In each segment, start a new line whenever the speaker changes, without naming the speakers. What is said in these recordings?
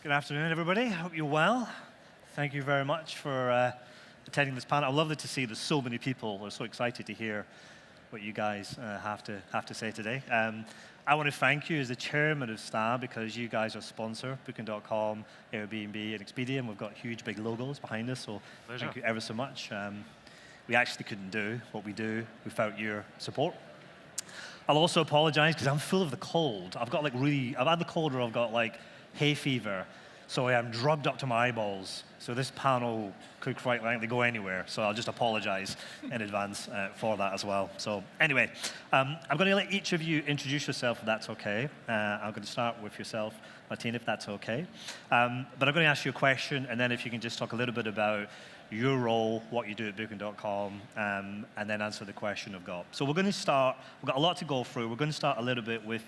Good afternoon, everybody. I hope you're well. Thank you very much for attending this panel. I love it to see there's so many people. We're so excited to hear what you guys have to say today. I want to thank you as the chairman of STA because you guys are sponsor, Booking.com, Airbnb, and Expedia, and we've got huge big logos behind us, so thank you ever so much. We actually couldn't do what we do without your support. I'll also apologize because I'm full of the cold. I've had the cold or I've got like hay fever, so I am drugged up to my eyeballs. So this panel could quite likely go anywhere, so I'll just apologize in advance for that as well. So anyway, I'm going to let each of you introduce yourself if that's okay. I'm going to start with yourself, Matina, if that's okay. But I'm going to ask you a question, and then if you can just talk a little bit about your role, what you do at Booking.com, and then answer the question I've got. So we're going to start, we've got a lot to go through. We're going to start a little bit with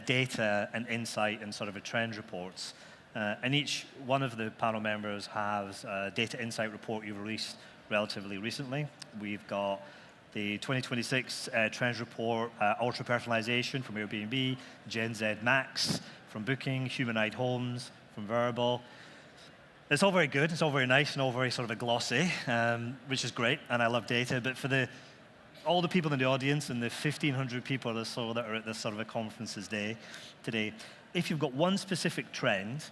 data and insight and sort of a trend reports. And each one of the panel members has a data insight report you've released relatively recently. We've got the 2026 trends report, ultra personalization from Airbnb, Gen Z Max from Booking, Humanoid Homes from Verbal. It's all very good, it's all very nice and all very sort of a glossy, which is great, and I love data, but for all the people in the audience and the 1,500 people or so that are at this sort of a conferences day today, if you've got one specific trend,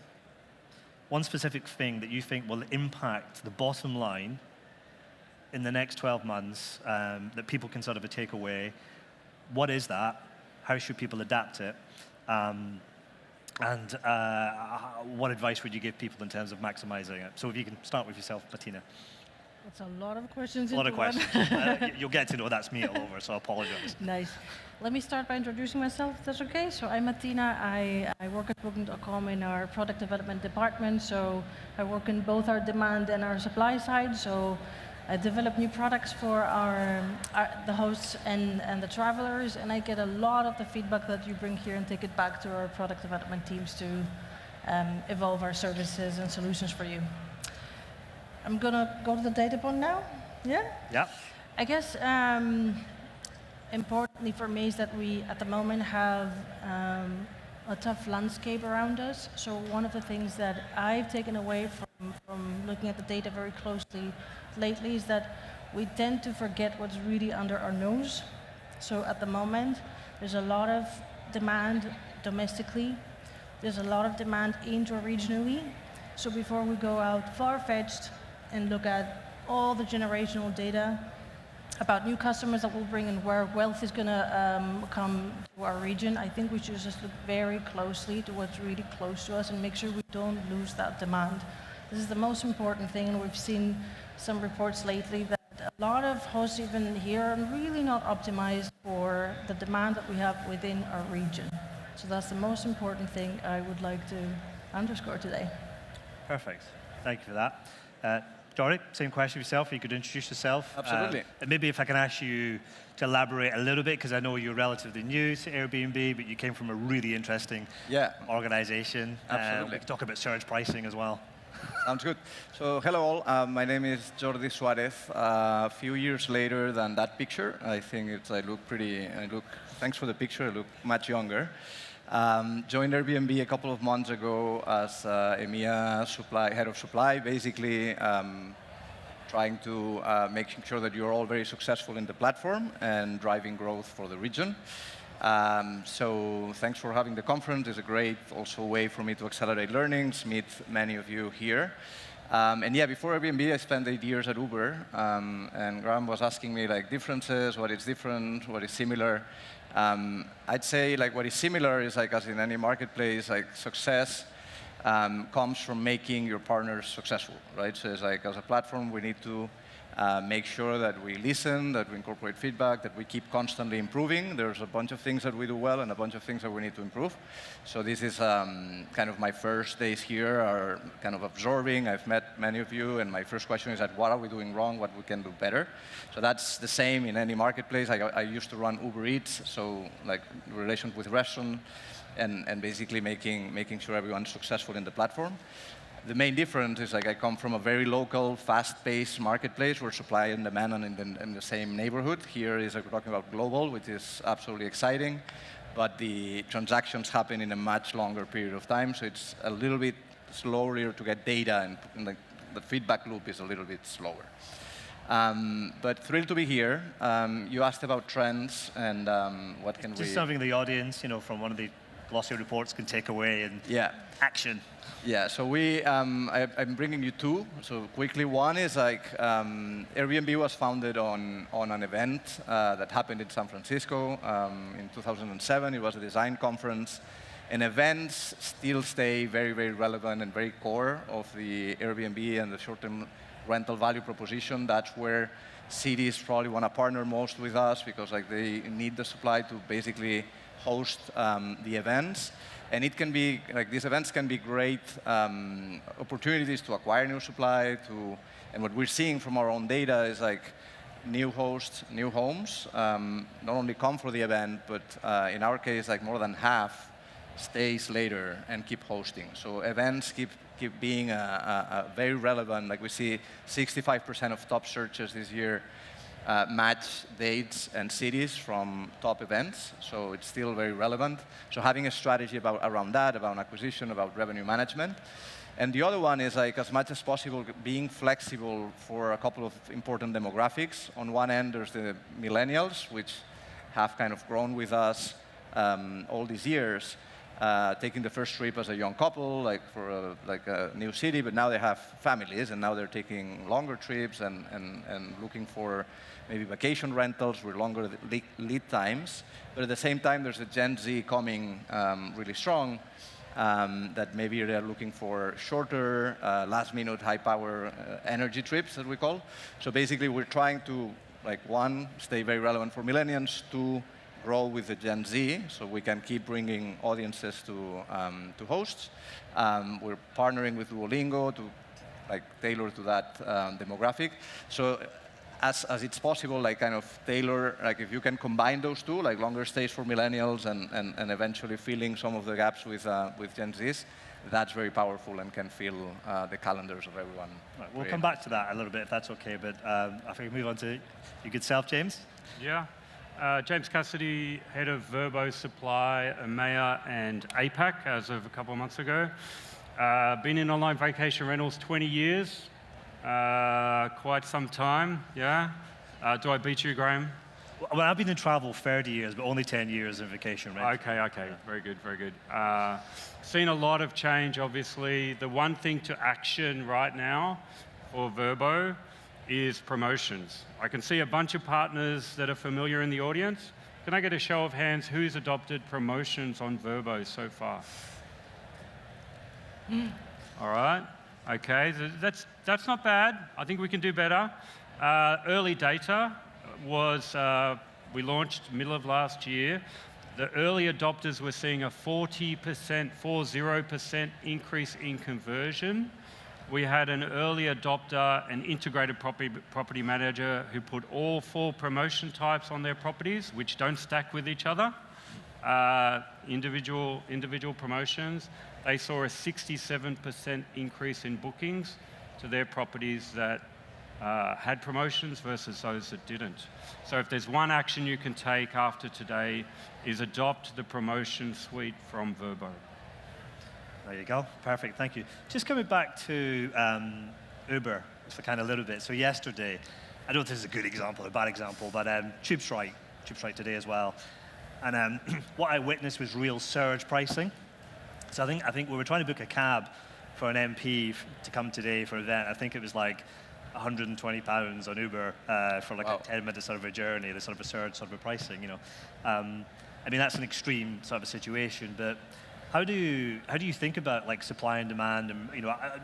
one specific thing that you think will impact the bottom line in the next 12 months that people can sort of take away, what is that? How should people adapt it? And what advice would you give people in terms of maximizing it? So if you can start with yourself, Matina.
That's a lot of questions.
A lot of questions. You'll get to know that's me all over, so I apologize.
Nice. Let me start by introducing myself, if that's okay. So I'm Matina. I work at Booking.com in our product development department. So I work in both our demand and our supply side. So I develop new products for the hosts and the travelers. And I get a lot of the feedback that you bring here and take it back to our product development teams to evolve our services and solutions for you. I'm going to go to the data point now. Yeah?
Yeah.
I guess importantly for me is that we, at the moment, have a tough landscape around us. So one of the things that I've taken away from looking at the data very closely lately is that we tend to forget what's really under our nose. So at the moment, there's a lot of demand domestically. There's a lot of demand intra-regionally. So before we go out far-fetched and look at all the generational data about new customers that we'll bring and where wealth is going to come to our region, I think we should just look very closely to what's really close to us and make sure we don't lose that demand. This is the most important thing, and we've seen some reports lately that a lot of hosts even here are really not optimized for the demand that we have within our region. So that's the most important thing I would like to underscore today.
Perfect. Thank you for that. Jordi, same question for yourself. If you could introduce yourself.
Absolutely.
And maybe if I can ask you to elaborate a little bit, because I know you're relatively new to Airbnb, but you came from a really interesting organization.
Absolutely.
We can talk about surge pricing as well.
Sounds good. So hello all. My name is Jordi Suarez. A few years later than that picture, I think thanks for the picture, I look much younger. Joined Airbnb a couple of months ago as EMEA head of supply, basically trying to making sure that you're all very successful in the platform and driving growth for the region. So thanks for having the conference. It's a great also way for me to accelerate learnings, meet many of you here. And yeah, before Airbnb, I spent 8 years at Uber, and Graham was asking me like differences, what is different, what is similar. I'd say like what is similar is like as in any marketplace, like success comes from making your partners successful, right? So it's like as a platform, we need to make sure that we listen, that we incorporate feedback, that we keep constantly improving. There's a bunch of things that we do well and a bunch of things that we need to improve. So this is kind of my first days here are kind of absorbing. I've met many of you, and my first question is that what are we doing wrong, what we can do better? So that's the same in any marketplace. I used to run Uber Eats, so like relations with restaurants and basically making sure everyone's successful in the platform. The main difference is like I come from a very local, fast-paced marketplace where supply and demand are in the same neighborhood. Here is like we're talking about global, which is absolutely exciting. but the transactions happen in a much longer period of time, so it's a little bit slower to get data, and the feedback loop is a little bit slower. But thrilled to be here. You asked about trends and what can we...
Just something the audience, from one of the glossy reports can take away and action.
Yeah, so I'm bringing you two. So quickly, one is Airbnb was founded on an event that happened in San Francisco in 2007. It was a design conference. And events still stay very, very relevant and very core of the Airbnb and the short-term rental value proposition. That's where cities probably want to partner most with us because they need the supply to basically host the events. And it can be, these events can be great opportunities to acquire new supply, and what we're seeing from our own data is new hosts, new homes, not only come for the event, but in our case, more than half stays later and keep hosting. So events keep being a very relevant, we see 65% of top searches this year match dates and cities from top events, so it's still very relevant. So having a strategy around that, about acquisition, about revenue management. And the other one is as much as possible being flexible for a couple of important demographics. On one end, there's the millennials, which have kind of grown with us all these years, taking the first trip as a young couple, for a new city, but now they have families, and now they're taking longer trips and looking for maybe vacation rentals with longer lead times. But at the same time, there's a Gen Z coming really strong that maybe they're looking for shorter, last-minute, high-power energy trips, that we call. So basically, we're trying to, one, stay very relevant for millennials, two, grow with the Gen Z, so we can keep bringing audiences to hosts. We're partnering with Duolingo to tailor to that demographic. So as it's possible, kind of tailor, if you can combine those two, longer stays for millennials and eventually filling some of the gaps with Gen Zs, that's very powerful and can fill the calendars of everyone.
Right, we'll come back to that a little bit if that's okay, but I think we move on to your good self, James.
Yeah. James Cassidy, head of Vrbo Supply, EMEA and APAC as of a couple of months ago. Been in online vacation rentals 20 years, quite some time, yeah. Do I beat you, Graham?
Well, I've been in travel 30 years, but only 10 years in vacation rental.
Okay, very good, very good. Seen a lot of change, obviously. The one thing to action right now for Vrbo is promotions. I can see a bunch of partners that are familiar in the audience. Can I get a show of hands who's adopted promotions on Vrbo so far? All right, okay, that's not bad. I think we can do better. Early data was, we launched middle of last year. The early adopters were seeing a 40% increase in conversion. We had an early adopter, an integrated property manager who put all 4 promotion types on their properties, which don't stack with each other, individual promotions. They saw a 67% increase in bookings to their properties that had promotions versus those that didn't. So if there's one action you can take after today is adopt the promotion suite from Vrbo.
There you go. Perfect. Thank you. Just coming back to Uber for kind of a little bit. So yesterday, I don't know if this is a good example or a bad example, but tube strike today as well. And what I witnessed was real surge pricing. So I think we were trying to book a cab for an MP to come today for an event. I think it was £120 on Uber for
wow.
a 10-minute sort of a journey. The sort of a surge sort of a pricing. I mean, that's an extreme sort of a situation, but how do you think about supply and demand? And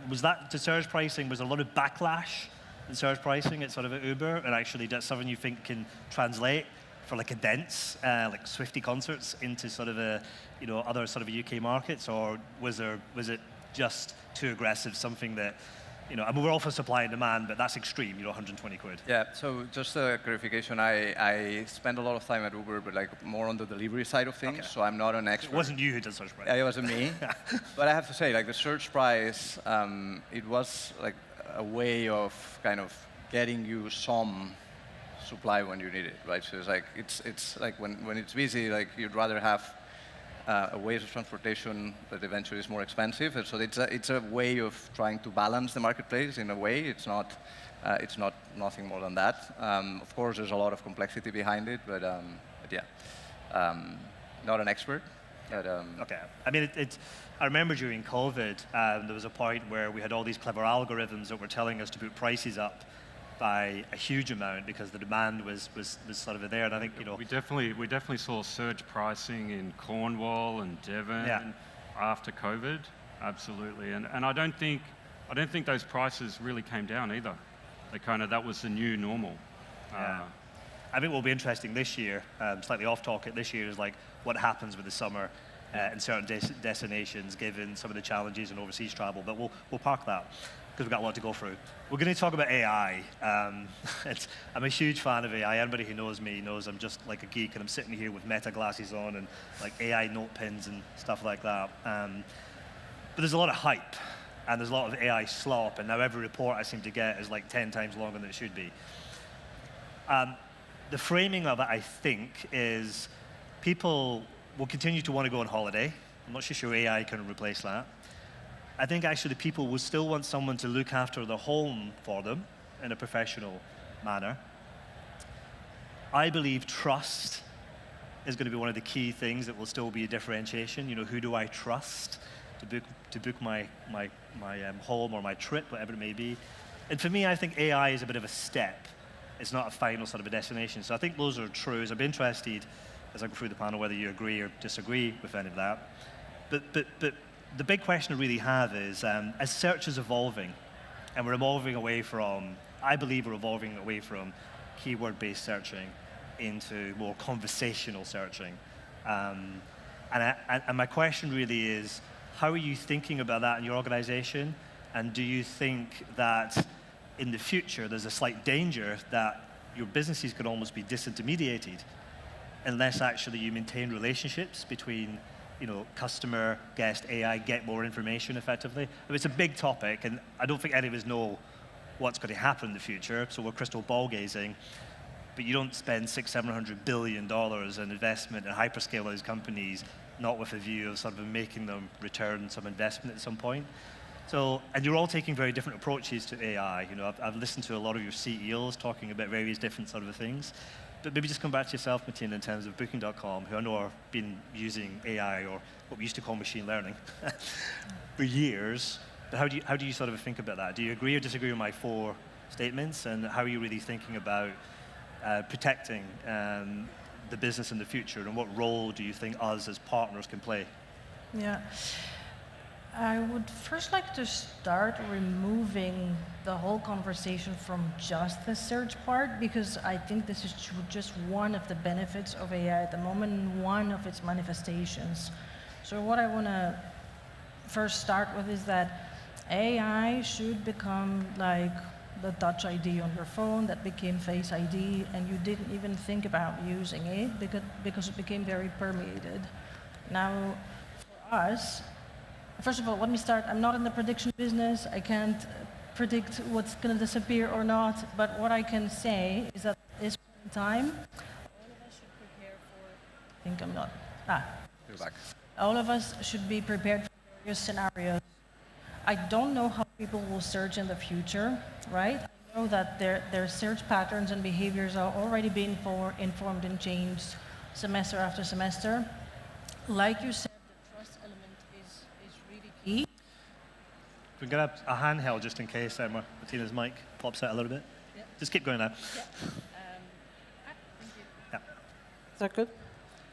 was that the surge pricing? Was there a lot of backlash in surge pricing at sort of at Uber? And actually, that's something you think can translate for a dense Swiftie concerts into sort of a other sort of UK markets, or was it just too aggressive? Something that I mean, we're all for supply and demand, but that's extreme. £120.
Yeah. So just a clarification. I spend a lot of time at Uber, but more on the delivery side of things. Okay. So I'm not an expert.
It wasn't you who did surge price.
Yeah, it wasn't me. But I have to say, the surge price, it was a way of kind of getting you some supply when you need it, right? So it's when it's busy, you'd rather have a ways of transportation that eventually is more expensive. And so it's a way of trying to balance the marketplace in a way. It's not nothing more than that. Of course, there's a lot of complexity behind it, but yeah, not an expert. But,
okay. I mean, I remember during COVID, there was a point where we had all these clever algorithms that were telling us to put prices up by a huge amount because the demand was sort of there. And I think, you know,
we definitely saw surge pricing in Cornwall and Devon after COVID. Absolutely. And I don't think those prices really came down either. That was the new normal.
Yeah. I think what will be interesting this year, slightly off topic this year, is like what happens with the summer in certain destinations, given some of the challenges in overseas travel. But we'll park that because we've got a lot to go through. We're going to talk about AI. I'm a huge fan of AI. Anybody who knows me knows I'm just like a geek, and I'm sitting here with Meta glasses on and like AI note pins and stuff like that. But there's a lot of hype. And there's a lot of AI slop, and now every report I seem to get is like 10 times longer than it should be. The framing of it, I think, is people will continue to want to go on holiday. I'm not sure AI can replace that. I think actually people will still want someone to look after their home for them in a professional manner. I believe trust is going to be one of the key things that will still be a differentiation. You know, who do I trust to book my home or my trip, whatever it may be. And for me, I think AI is a bit of a step. It's not a final sort of a destination. So I think those are true. So I'd be interested, as I go through the panel, whether you agree or disagree with any of that. But the big question I really have is, as search is evolving, and we're evolving away from, I believe we're evolving away from keyword-based searching into more conversational searching. And my question really is, how are you thinking about that in your organization? And do you think that in the future there's a slight danger that your businesses could almost be disintermediated unless actually you maintain relationships between, you know, customer, guest, AI, get more information effectively? I mean, it's a big topic, and I don't think any of us know what's going to happen in the future, so we're crystal ball gazing. But you don't spend $600-700 billion in investment in hyperscalers companies not with a view of sort of making them return some investment at some point. So, and you're all taking very different approaches to AI. You know, I've listened to a lot of your CEOs talking about various different sort of things. But maybe just come back to yourself, Matina, in terms of Booking.com, who I know have been using AI, or what we used to call machine learning, for years. But how do you sort of think about that? Do you agree or disagree with my 4 statements? And how are you really thinking about protecting the business in the future, and what role do you think us as partners can play?
Yeah. I would first like to start removing the whole conversation from just the search part, because I think this is just one of the benefits of AI at the moment, and one of its manifestations. So what I want to first start with is that AI should become like the Touch ID on your phone that became Face ID, and you didn't even think about using it because it became very permeated. Now, for us, first of all, let me start. I'm not in the prediction business. I can't predict what's going to disappear or not, but what I can say is that at this point in time, all of us should prepare for, I think I'm not,
You're back.
All of us should be prepared for various scenarios. I don't know how people will search in the future, right? I know that their search patterns and behaviors are already being informed and changed semester after semester. Like you said, the trust element is really key.
Can we get a handheld just in case Matina's mic pops out a little bit?
Yeah.
Just keep going now.
Yeah. Thank you.
Yeah.
Is that good?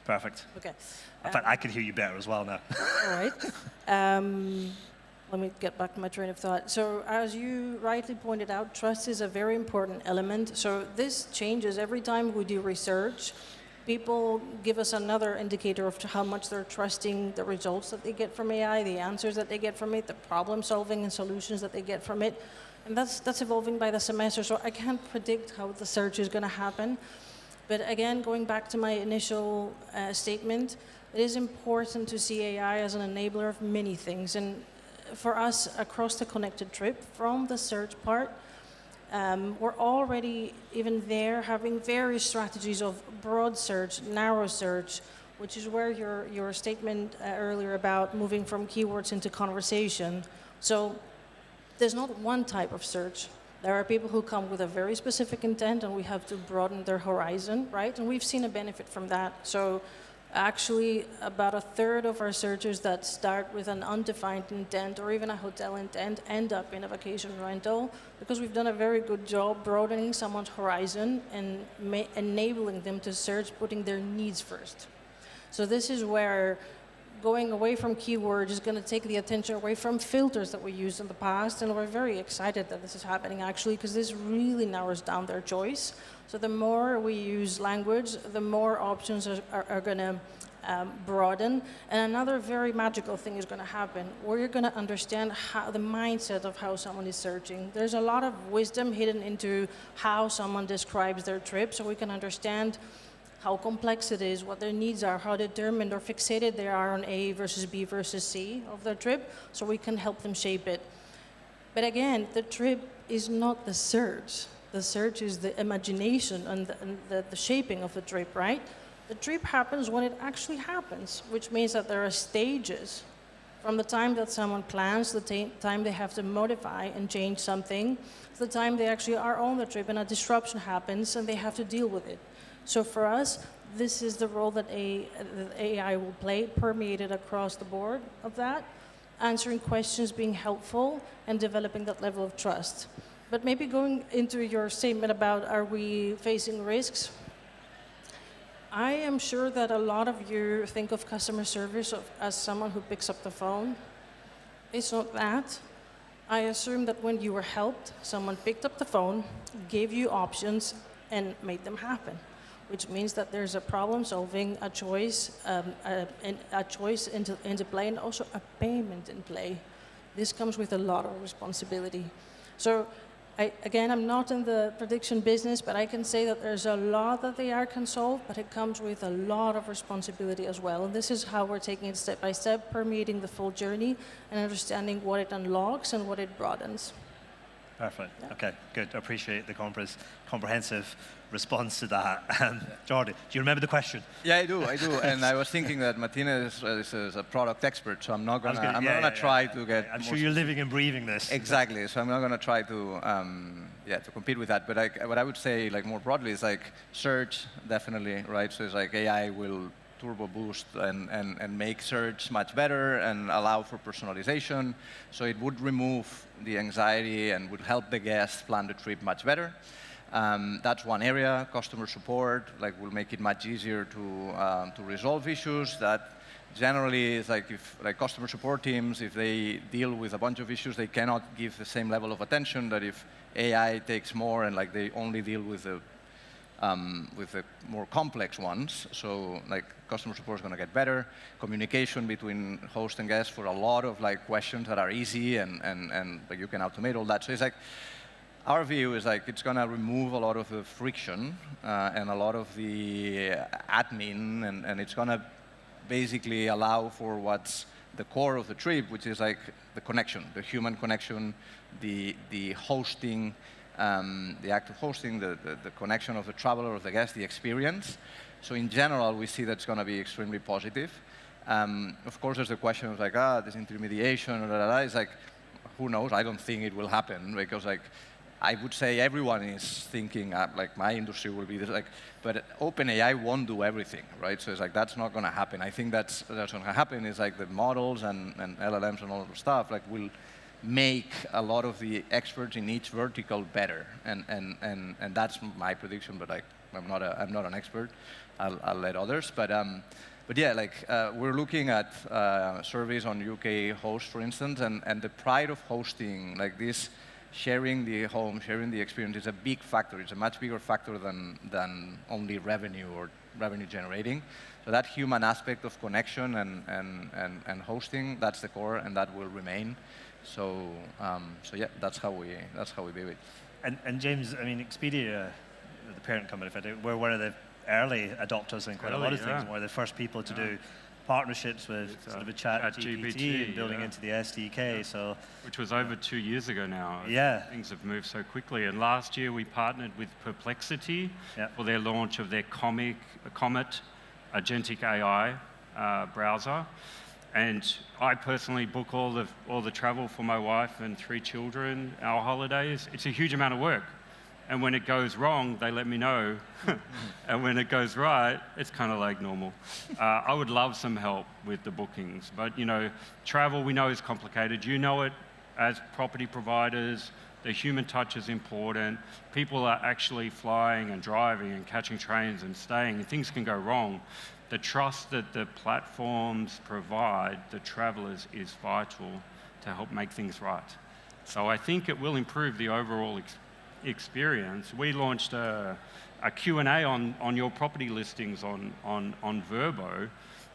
Perfect.
Okay.
In fact, I can hear you better as well now.
All right. Let me get back to my train of thought. So as you rightly pointed out, trust is a very important element. So this changes every time we do research. People give us another indicator of how much they're trusting the results that they get from AI, the answers that they get from it, the problem solving and solutions that they get from it. And that's evolving by the semester. So I can't predict how the search is going to happen. But again, going back to my initial statement, it is important to see AI as an enabler of many things. And for us, across the connected trip, from the search part, we're already even there having various strategies of broad search, narrow search, which is where your statement earlier about moving from keywords into conversation. So there's not one type of search. There are people who come with a very specific intent, and we have to broaden their horizon, right? And we've seen a benefit from that. So actually, about a third of our searches that start with an undefined intent or even a hotel intent end up in a vacation rental, because we've done a very good job broadening someone's horizon and enabling them to search, putting their needs first. So this is where going away from keywords is going to take the attention away from filters that we used in the past, and we're very excited that this is happening actually, because this really narrows down their choice. So the more we use language, the more options are going to broaden. And another very magical thing is going to happen, where you're going to understand how the mindset of how someone is searching. There's a lot of wisdom hidden into how someone describes their trip, so we can understand how complex it is, what their needs are, how determined or fixated they are on A versus B versus C of their trip, so we can help them shape it. But again, the trip is not the search. The search is the imagination and the shaping of the trip, right? The trip happens when it actually happens, which means that there are stages. From the time that someone plans, the time they have to modify and change something, to the time they actually are on the trip and a disruption happens and they have to deal with it. So for us, this is the role that AI will play, permeated across the board of that, answering questions, being helpful, and developing that level of trust. But maybe going into your statement about, are we facing risks? I am sure that a lot of you think of customer service as someone who picks up the phone. It's not that. I assume that when you were helped, someone picked up the phone, gave you options, and made them happen, which means that there's a problem solving, a choice into play, and also a payment in play. This comes with a lot of responsibility. So again, I'm not in the prediction business, but I can say that there's a lot that the AI can solve, but it comes with a lot of responsibility as well. And this is how we're taking it step by step, permeating the full journey and understanding what it unlocks and what it broadens.
Perfect. Yeah. Okay, good. I appreciate the comprehensive response to that. Jordi, do you remember the question?
Yeah, I do. And I was thinking that Matina is a product expert, so I'm not going to try to get...
I'm sure you're living and breathing this.
Exactly. So I'm not going to try to compete with that. But what I would say, like, more broadly is, like, search, definitely, right? So it's like AI will turbo boost and make search much better and allow for personalization. So it would remove the anxiety and would help the guests plan the trip much better. That's one area. Customer support, like, will make it much easier to resolve issues. That generally is like, if like customer support teams, if they deal with a bunch of issues, they cannot give the same level of attention that if AI takes more and like they only deal with the more complex ones. So like customer support is going to get better. Communication between host and guest for a lot of like questions that are easy and like you can automate all that. So it's like, our view is like it's going to remove a lot of the friction and a lot of the admin, and it's going to basically allow for what's the core of the trip, which is like the connection, the human connection, the hosting, the act of hosting, the connection of the traveler, of the guest, the experience. So in general, we see that's going to be extremely positive. Of course, there's the question of like, this intermediation, or that. It's like, who knows? I don't think it will happen, because like, I would say everyone is thinking, like, my industry will be this, like, but OpenAI won't do everything, right? So it's like, that's not going to happen. I think that's going to happen is like the models and LLMs and all of the stuff, like, will make a lot of the experts in each vertical better. And that's my prediction, but like, I'm not an expert. I'll let others. But yeah, like, we're looking at surveys on UK hosts, for instance, and the pride of hosting, like this, sharing the home, sharing the experience is a big factor. It's a much bigger factor than only revenue or revenue generating. So that human aspect of connection and hosting, that's the core, and that will remain. So yeah, that's how we view it.
And James, I mean, Expedia, the parent company, we're one of the early adopters in quite a lot of things. We're the first people to do partnerships with sort of a ChatGPT and building into the SDK. So,
which was over 2 years ago now.
Yeah.
Things have moved so quickly. And last year we partnered with Perplexity for their launch of their Comet agentic AI browser. And I personally book all the travel for my wife and 3 children, our holidays. It's a huge amount of work. And when it goes wrong, they let me know. And when it goes right, it's kind of like normal. I would love some help with the bookings. But, you know, travel we know is complicated. You know it as property providers. The human touch is important. People are actually flying and driving and catching trains and staying, and things can go wrong. The trust that the platforms provide the travelers is vital to help make things right. So I think it will improve the overall experience. We launched a Q&A on your property listings on Vrbo,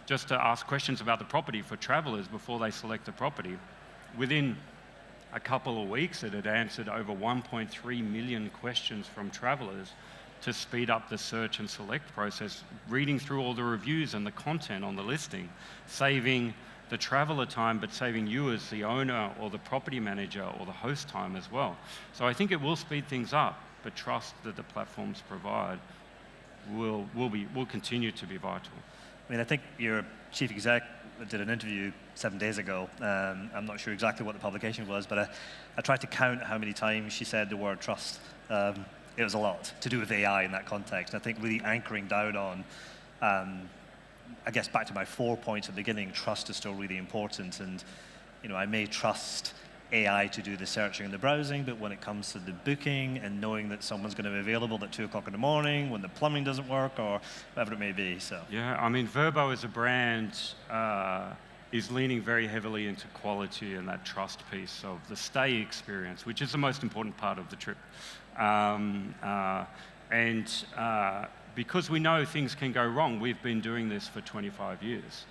just to ask questions about the property for travelers before they select the property. Within a couple of weeks, it had answered over 1.3 million questions from travelers to speed up the search and select process, reading through all the reviews and the content on the listing, saving the traveler time, but saving you as the owner or the property manager or the host time as well. So I think it will speed things up, but trust that the platforms provide will continue to be vital.
I mean, I think your chief exec did an interview 7 days ago. I'm not sure exactly what the publication was, but I tried to count how many times she said the word trust. It was a lot to do with AI in that context. I think really anchoring down on, I guess back to my 4 points at the beginning, trust is still really important. And you know, I may trust AI to do the searching and the browsing, but when it comes to the booking and knowing that someone's going to be available at 2 o'clock in the morning when the plumbing doesn't work or whatever it may be. So
yeah, I mean, Vrbo as a brand is leaning very heavily into quality and that trust piece of the stay experience, which is the most important part of the trip. Because we know things can go wrong, we've been doing this for 25 years.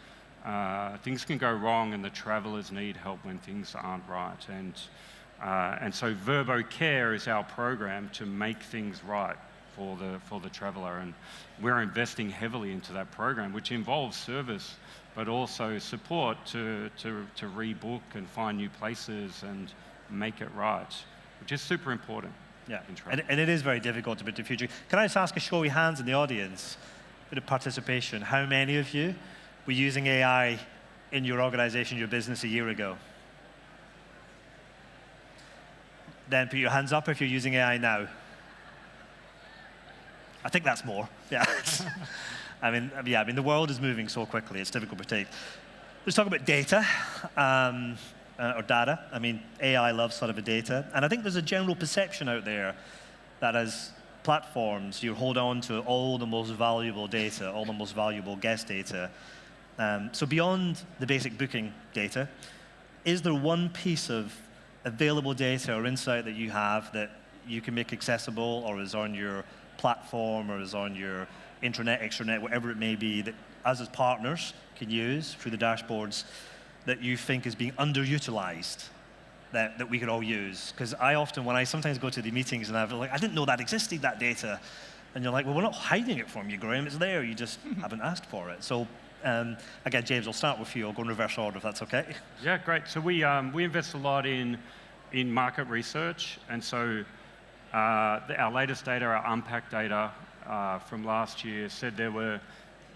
Things can go wrong and the travelers need help when things aren't right. And so Vrbo Care is our program to make things right for the traveler. And we're investing heavily into that program, which involves service, but also support to rebook and find new places and make it right, which is super important.
Yeah, and it is very difficult to predict the future. Can I just ask a show of hands in the audience, a bit of participation? How many of you were using AI in your organization, your business a year ago? Then put your hands up if you're using AI now. I think that's more, yeah. I mean, the world is moving so quickly, it's difficult to predict. Let's talk about data. Or data. I mean, AI loves sort of a data. And I think there's a general perception out there that as platforms, you hold on to all the most valuable data, all the most valuable guest data. So beyond the basic booking data, is there one piece of available data or insight that you have that you can make accessible or is on your platform or is on your intranet, extranet, whatever it may be, that us as partners can use through the dashboards that you think is being underutilized, that we could all use? Because I often, when I sometimes go to the meetings and I'm like, I didn't know that existed, that data. And you're like, well, we're not hiding it from you, Graham. It's there. You just haven't asked for it. So again, James, I'll start with you. I'll go in reverse order if that's okay.
Yeah, great. So we invest a lot in market research. And so our latest data, our unpacked data from last year said there were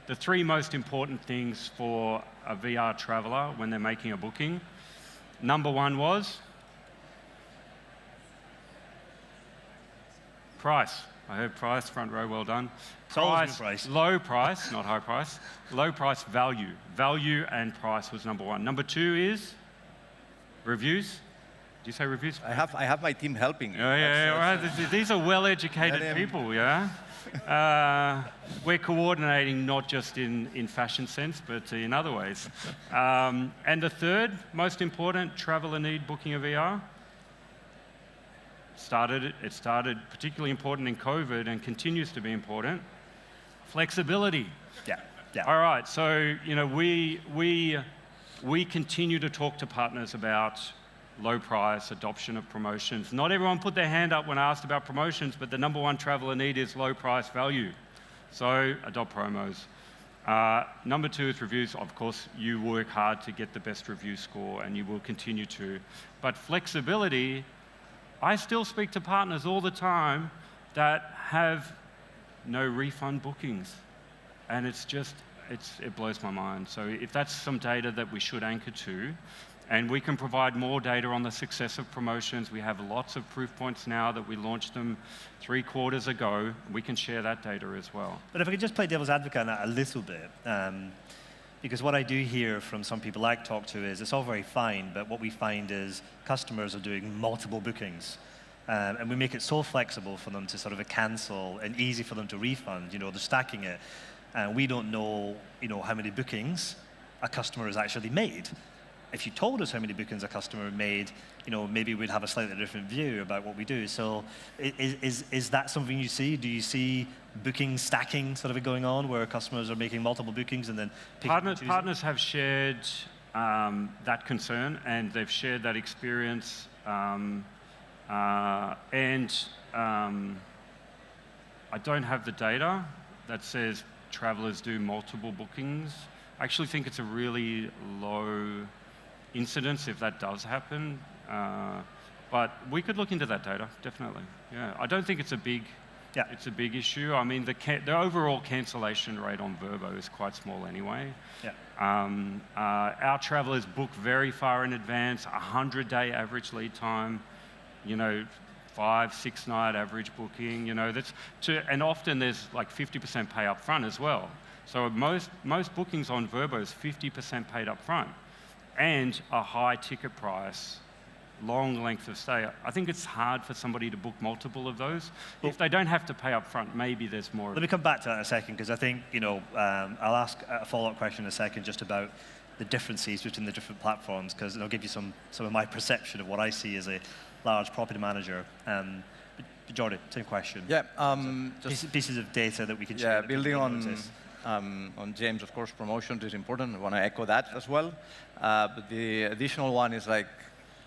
the 3 most important things for a VR traveler when they're making a booking. Number 1 was price. I heard price, front row, well done.
Price,
low price, not high price. Low price, value. Value and price was number 1. Number 2 is reviews. Did you say reviews?
I have my team helping.
Yeah, right. These are well-educated people, yeah? We're coordinating not just in fashion sense, but in other ways. And the third, most important, traveler need booking a VR. It started particularly important in COVID and continues to be important. Flexibility.
Yeah.
All right, so you know we continue to talk to partners about low price, adoption of promotions. Not everyone put their hand up when asked about promotions, but the number 1 traveler need is low price value. So adopt promos. Number 2 is reviews. Of course, you work hard to get the best review score and you will continue to. But flexibility, I still speak to partners all the time that have no refund bookings. And it's just it blows my mind. So if that's some data that we should anchor to, and we can provide more data on the success of promotions. We have lots of proof points now that we launched them 3 quarters ago. We can share that data as well.
But if I could just play devil's advocate on that a little bit, because what I do hear from some people I talk to is it's all very fine, but what we find is customers are doing multiple bookings. And we make it so flexible for them to sort of cancel and easy for them to refund. You know, they're stacking it. And we don't know, how many bookings a customer has actually made. If you told us how many bookings a customer made, maybe we'd have a slightly different view about what we do. So is that something you see? Do you see booking stacking sort of going on where customers are making multiple bookings and then
partners have shared that concern, and they've shared that experience. I don't have the data that says travelers do multiple bookings. I actually think it's a really low incidence if that does happen. But we could look into that data, definitely. Yeah, I don't think it's a big issue. I mean, the overall cancellation rate on Vrbo is quite small anyway. Yeah. Our travelers book very far in advance, 100-day average lead time, 5-6 night average booking, and often there's like 50% pay up front as well. So most bookings on Vrbo is 50% paid up front and a high ticket price, long length of stay. I think it's hard for somebody to book multiple of those. Well, if they don't have to pay up front, maybe there's more.
Let me come back to that in a second, because I think, I'll ask a follow-up question in a second just about the differences between the different platforms, because I'll give you some of my perception of what I see as a large property manager. But Jordi, same question.
Yeah.
Just pieces of data that we can share.
Yeah, building on James, of course, promotions is important. I want to echo that as well. But the additional one is like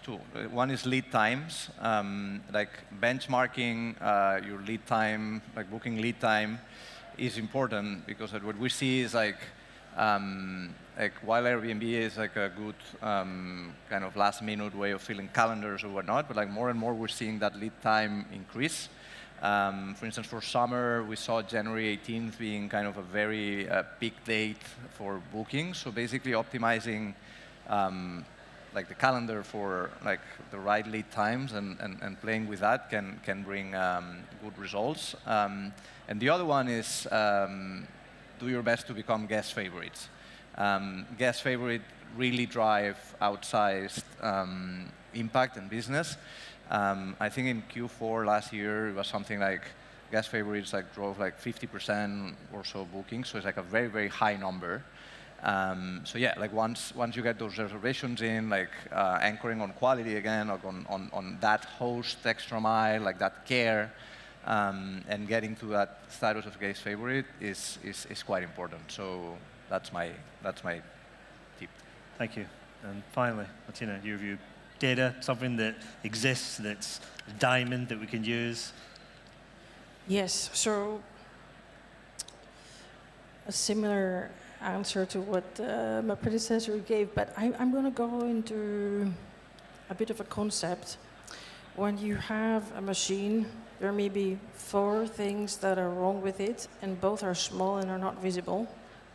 two. One is lead times, like benchmarking your lead time, like booking lead time is important, because what we see is like while Airbnb is like a good kind of last-minute way of filling calendars or whatnot, but like more and more we're seeing that lead time increase. For instance, for summer, we saw January 18th being kind of a very peak date for bookings. So basically optimizing like the calendar for like the right lead times and playing with that can bring good results. And the other one is do your best to become guest favorites. Guest favorite really drive outsized impact and business. I think in Q4 last year, it was something like guest favorites like drove like 50% or so bookings. So it's like a very, very high number. So yeah, like once you get those reservations in, like anchoring on quality again, like on that host extra mile, like that care, and getting to that status of guest favorite is quite important. So that's my tip.
Thank you. And finally, Matina, your view. Data, something that exists, that's a diamond that we can use?
Yes, so a similar answer to what my predecessor gave, but I'm going to go into a bit of a concept. When you have a machine, there may be 4 things that are wrong with it, and both are small and are not visible,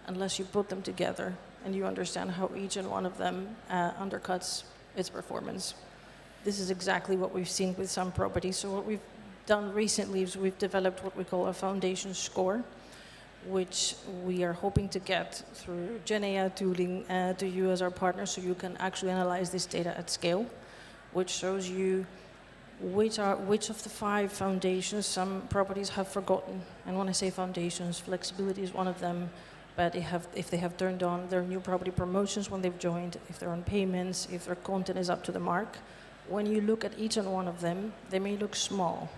unless you put them together and you understand how each and one of them undercuts its performance. This is exactly what we've seen with some properties. So what we've done recently is we've developed what we call a foundation score, which we are hoping to get through GenAI tooling to you as our partner, so you can actually analyze this data at scale, which shows you which of the 5 foundations some properties have forgotten. And when I say foundations, flexibility is one of them. But if they have turned on their new property promotions when they've joined, if they're on payments, if their content is up to the mark, when you look at each and one of them, they may look small.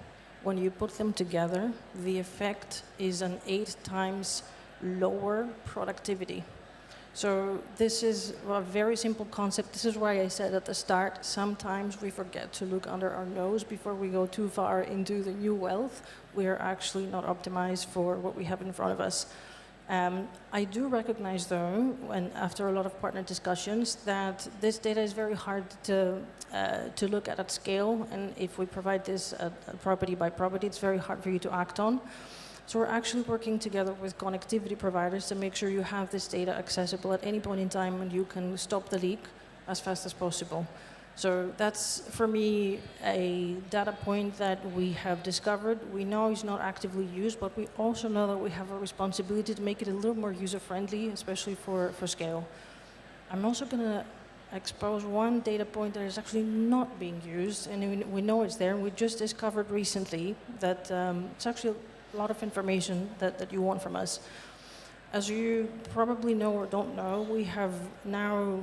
When you put them together, the effect is an 8 times lower productivity. So this is a very simple concept. This is why I said at the start, sometimes we forget to look under our nose before we go too far into the new wealth. We are actually not optimized for what we have in front of us. I do recognize, though, and after a lot of partner discussions, that this data is very hard to look at scale, and if we provide this property by property, it's very hard for you to act on. So we're actually working together with connectivity providers to make sure you have this data accessible at any point in time and you can stop the leak as fast as possible. So that's, for me, a data point that we have discovered. We know it's not actively used, but we also know that we have a responsibility to make it a little more user-friendly, especially for scale. I'm also going to expose one data point that is actually not being used, and we know it's there, and we just discovered recently that it's actually a lot of information that you want from us. As you probably know or don't know, we have now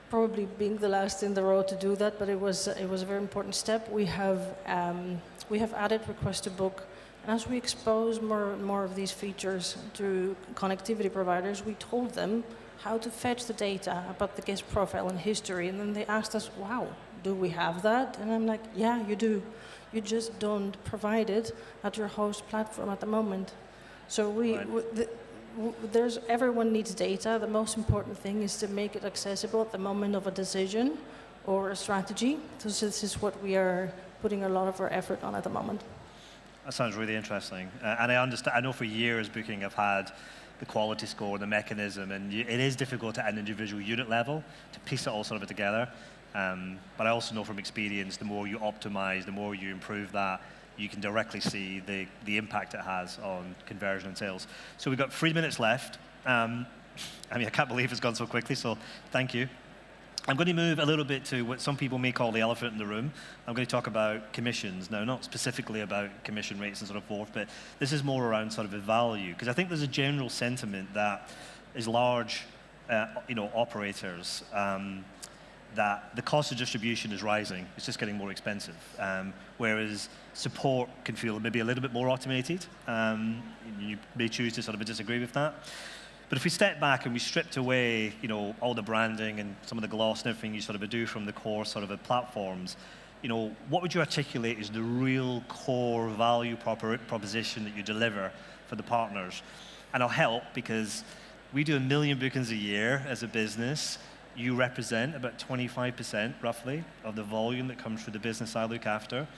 probably being the last in the row to do that, but it was a very important step. We have added request to book, and as we expose more and more of these features to connectivity providers, we told them how to fetch the data about the guest profile and history, and then they asked us, "Wow, do we have that?" And I'm like, "Yeah, you do. You just don't provide it at your host platform at the moment." So everyone needs data. The most important thing is to make it accessible at the moment of a decision or a strategy. So this is what we are putting a lot of our effort on at the moment.
That sounds really interesting. And I know for years Booking have had the quality score, the mechanism, and it is difficult at an individual unit level to piece it all sort of together. But I also know from experience, the more you optimize, the more you improve that, you can directly see the impact it has on conversion and sales. So we've got 3 minutes left. I can't believe it's gone so quickly, so thank you. I'm going to move a little bit to what some people may call the elephant in the room. I'm going to talk about commissions. Now, not specifically about commission rates and so forth, but this is more around sort of the value, because I think there's a general sentiment that is large operators, that the cost of distribution is rising. It's just getting more expensive. Whereas support can feel maybe a little bit more automated. You may choose to sort of disagree with that. But if we step back and we stripped away, all the branding and some of the gloss and everything you sort of do from the core sort of platforms, what would you articulate is the real core value proposition that you deliver for the partners? And I'll help because we do 1 million bookings a year as a business. You represent about 25%, roughly, of the volume that comes through the business I look after.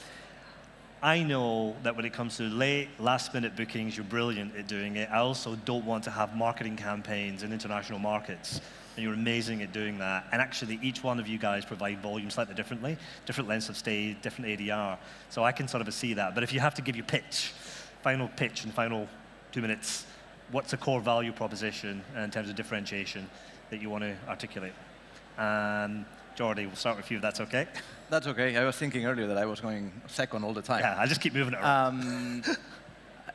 I know that when it comes to late, last-minute bookings, you're brilliant at doing it. I also don't want to have marketing campaigns in international markets, and you're amazing at doing that. And actually, each one of you guys provide volume slightly differently, different lengths of stay, different ADR. So I can sort of see that. But if you have to give your final pitch in final 2 minutes, what's a core value proposition in terms of differentiation that you want to articulate? Jordi, we'll start with you, if that's okay.
That's okay. I was thinking earlier that I was going second all the time.
Yeah, I'll just keep moving it around.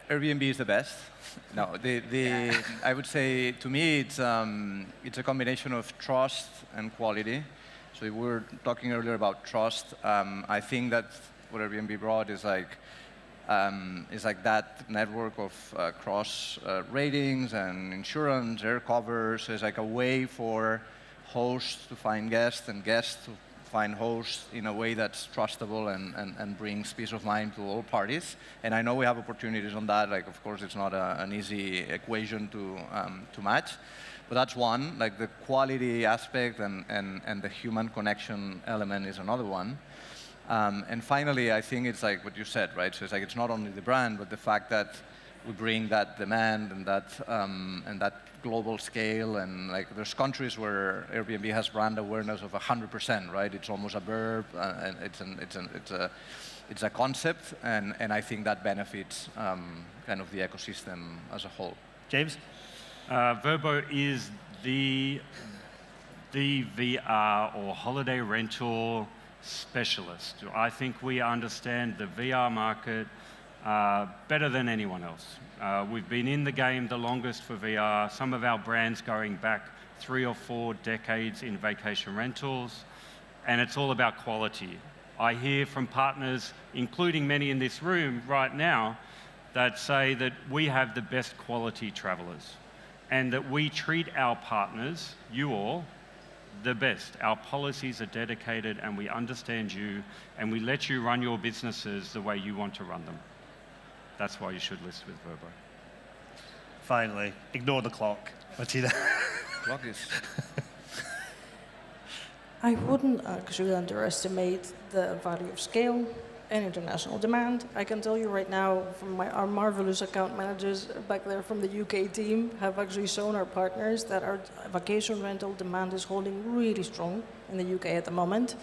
Airbnb is the best. No, I would say, to me, it's a combination of trust and quality. So we were talking earlier about trust. I think that what Airbnb brought is like that network of cross ratings and insurance, air covers. So it's like a way for hosts to find guests and guests to find hosts in a way that's trustable and brings peace of mind to all parties. And I know we have opportunities on that. Like, of course, it's not an easy equation to match. But that's one. Like, the quality aspect and the human connection element is another one. And finally, I think it's like what you said, right? So it's like it's not only the brand, but the fact that we bring that demand and that global scale. And like, there's countries where Airbnb has brand awareness of 100%, right? It's almost a verb, and it's a concept, and I think that benefits kind of the ecosystem as a whole.
James?
Vrbo is the VR or holiday rental specialist. I think we understand the VR market better than anyone else. We've been in the game the longest for VR. Some of our brands going back 3 or 4 decades in vacation rentals, and it's all about quality. I hear from partners, including many in this room right now, that say that we have the best quality travelers, and that we treat our partners, you all, the best. Our policies are dedicated, and we understand you, and we let you run your businesses the way you want to run them. That's why you should list with Vrbo.
Finally, ignore the clock. Matina.
Clock is...
I wouldn't actually underestimate the value of scale. and international demand. I can tell you right now from our marvelous account managers back there from the UK team have actually shown our partners that our vacation rental demand is holding really strong in the UK at the moment,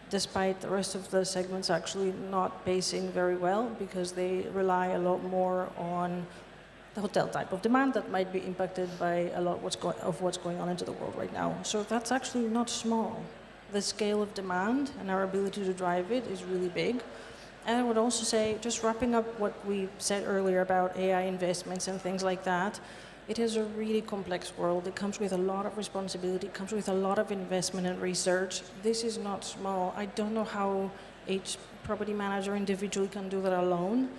despite the rest of the segments actually not pacing very well because they rely a lot more on the hotel type of demand that might be impacted by a lot of what's going on into the world right now. So that's actually not small. The scale of demand and our ability to drive it is really big. And I would also say, just wrapping up what we said earlier about AI investments and things like that, it is a really complex world. It comes with a lot of responsibility, it comes with a lot of investment and research. This is not small. I don't know how each property manager individually can do that alone.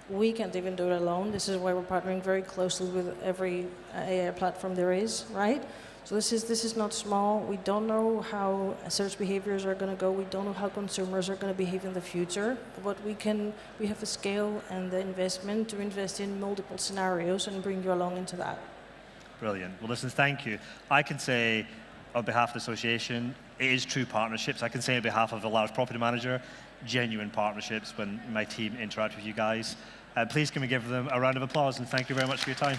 We can't even do it alone. This is why we're partnering very closely with every AI platform there is, right? So this is not small. We don't know how search behaviors are going to go. We don't know how consumers are going to behave in the future. But we have the scale and the investment to invest in multiple scenarios and bring you along into that.
Brilliant. Well, listen, thank you. I can say on behalf of the association, it is true partnerships. I can say on behalf of a large property manager, genuine partnerships when my team interact with you guys. Please can we give them a round of applause and thank you very much for your time.